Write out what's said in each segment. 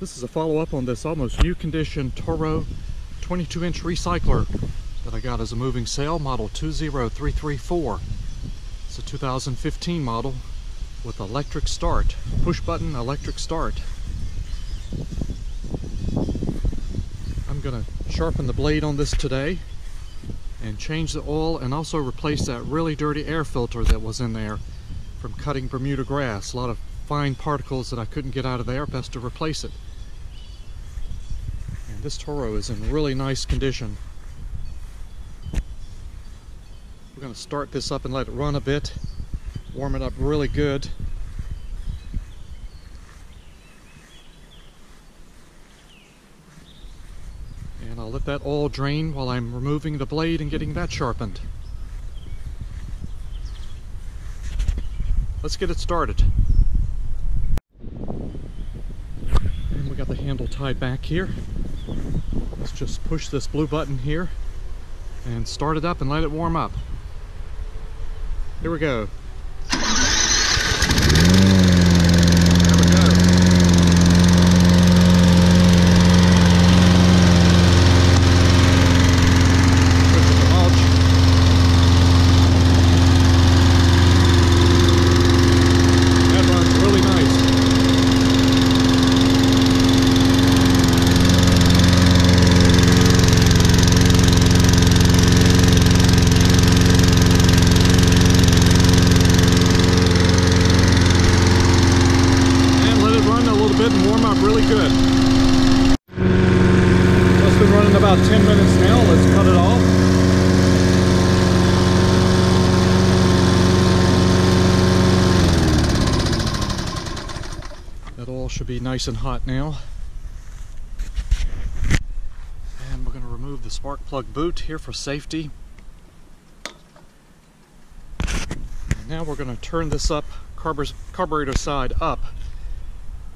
This is a follow-up on this almost new condition Toro 22-inch recycler that I got as a moving sale, model 20334. It's a 2015 model with electric start, push-button electric start. I'm going to sharpen the blade on this today and change the oil and also replace that really dirty air filter that was in there from cutting Bermuda grass. A lot of fine particles that I couldn't get out of there, best to replace it. And this Toro is in really nice condition. We're going to start this up and let it run a bit, warm it up really good. And I'll let that oil drain while I'm removing the blade and getting that sharpened. Let's get it started. And we got the handle tied back here. Let's just push this blue button here and start it up and let it warm up. Here we go. Really good. It's been running about 10 minutes now. Let's cut it off. That oil should be nice and hot now. And we're going to remove the spark plug boot here for safety. And now we're going to turn this up, carburetor side up,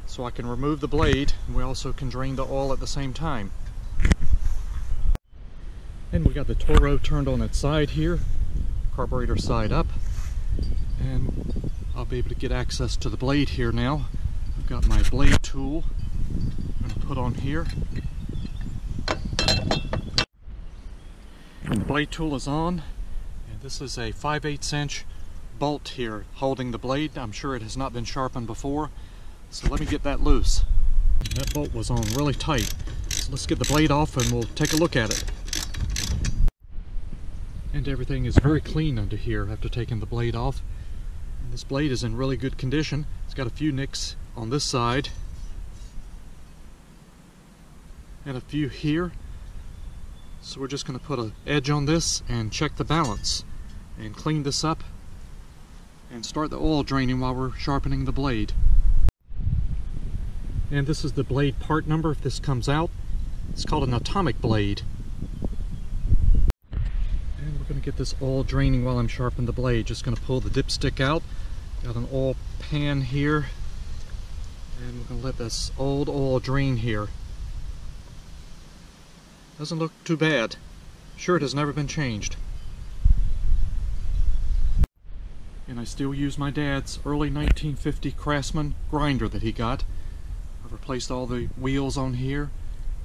so I can remove the blade, and we also can drain the oil at the same time. And we got the Toro turned on its side here, carburetor side up, and I'll be able to get access to the blade here now. I've got my blade tool I'm going to put on here. And the blade tool is on, and this is a 5/8 inch bolt here holding the blade. I'm sure it has not been sharpened before. So let me get that loose. That bolt was on really tight. So let's get the blade off and we'll take a look at it. And everything is very clean under here after taking the blade off. And this blade is in really good condition. It's got a few nicks on this side and a few here. So we're just going to put an edge on this and check the balance and clean this up and start the oil draining while we're sharpening the blade. And this is the blade part number if this comes out. It's called an atomic blade. And we're going to get this oil draining while I'm sharpening the blade. Just going to pull the dipstick out. Got an oil pan here. And we're going to let this old oil drain here. Doesn't look too bad. Sure, it has never been changed. And I still use my dad's early 1950 Craftsman grinder that he got. Replaced all the wheels on here,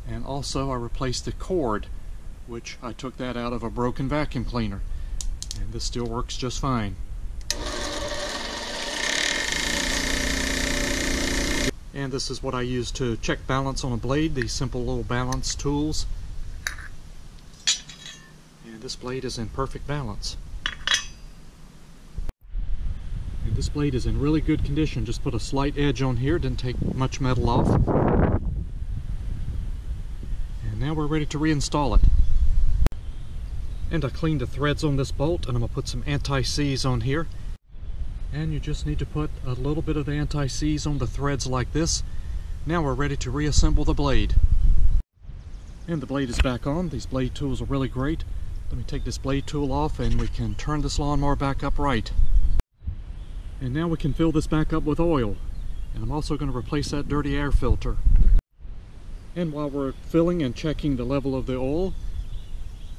and also I replaced the cord, which I took that out of a broken vacuum cleaner, and this still works just fine. And this is what I use to check balance on a blade, these simple little balance tools. And this blade is in perfect balance. This blade is in really good condition. Just put a slight edge on here, didn't take much metal off. And now we're ready to reinstall it. And I cleaned the threads on this bolt, and I'm going to put some anti-seize on here. And you just need to put a little bit of the anti-seize on the threads like this. Now we're ready to reassemble the blade. And the blade is back on. These blade tools are really great. Let me take this blade tool off and we can turn this lawnmower back upright. And now we can fill this back up with oil. And I'm also going to replace that dirty air filter. And while we're filling and checking the level of the oil,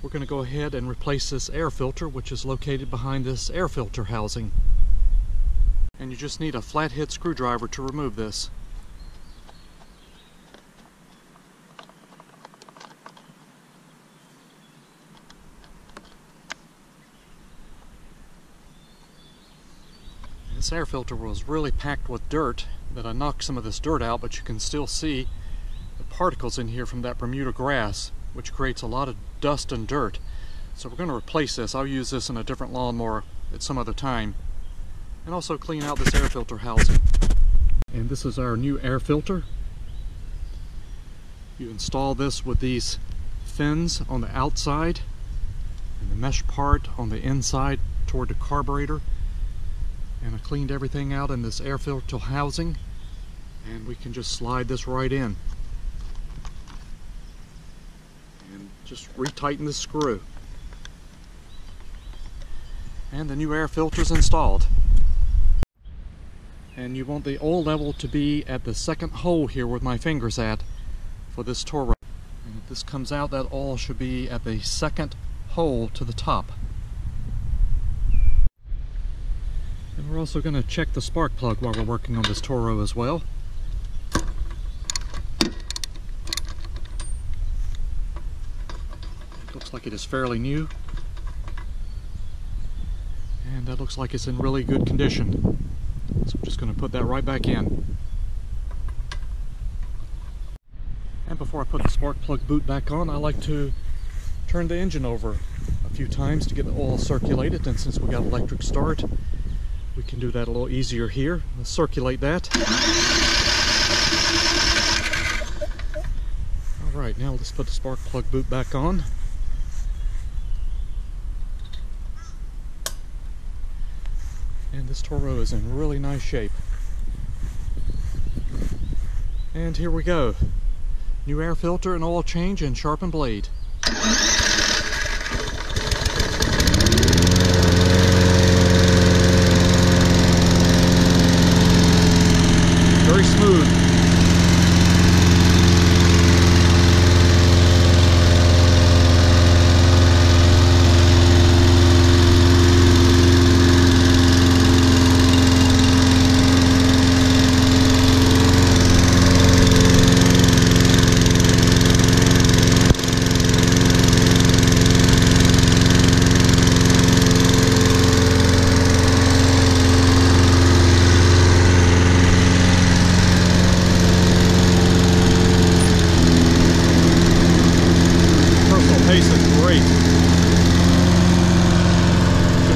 we're going to go ahead and replace this air filter, which is located behind this air filter housing. And you just need a flathead screwdriver to remove this. this air filter was really packed with dirt that I knocked some of this dirt out, but you can still see the particles in here from that Bermuda grass, which creates a lot of dust and dirt. So we're going to replace this. I'll use this in a different lawnmower at some other time. And also clean out this air filter housing. And this is our new air filter. You install this with these fins on the outside and the mesh part on the inside toward the carburetor. And I cleaned everything out in this air filter housing, and we can just slide this right in and just retighten the screw, and the new air filter is installed. And you want the oil level to be at the second hole here where my finger's at for this Toro. And if this comes out, that oil should be at the second hole to the top. And we're also going to check the spark plug while we're working on this Toro as well. It looks like it is fairly new. And that looks like it's in really good condition. So I'm just going to put that right back in. And before I put the spark plug boot back on, I like to turn the engine over a few times to get the oil circulated. And since we got electric start, we can do that a little easier here. Let's circulate that. Alright, now let's put the spark plug boot back on. And this Toro is in really nice shape. And here we go. New air filter and oil change and sharpened blade. Very smooth.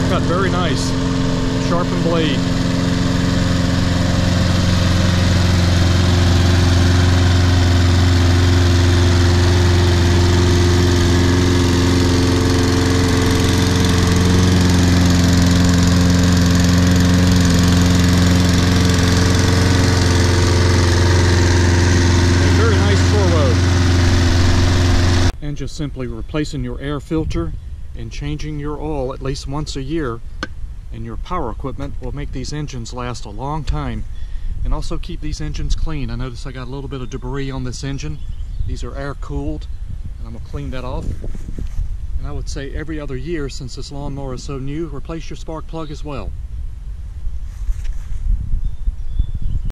Cut very nice, sharpened blade. A very nice Toro. And just simply replacing your air filter and changing your oil at least once a year and your power equipment will make these engines last a long time, and also keep these engines clean. I noticed I got a little bit of debris on this engine. These are air cooled, and I'm going to clean that off. And I would say every other year, since this lawnmower is so new, replace your spark plug as well.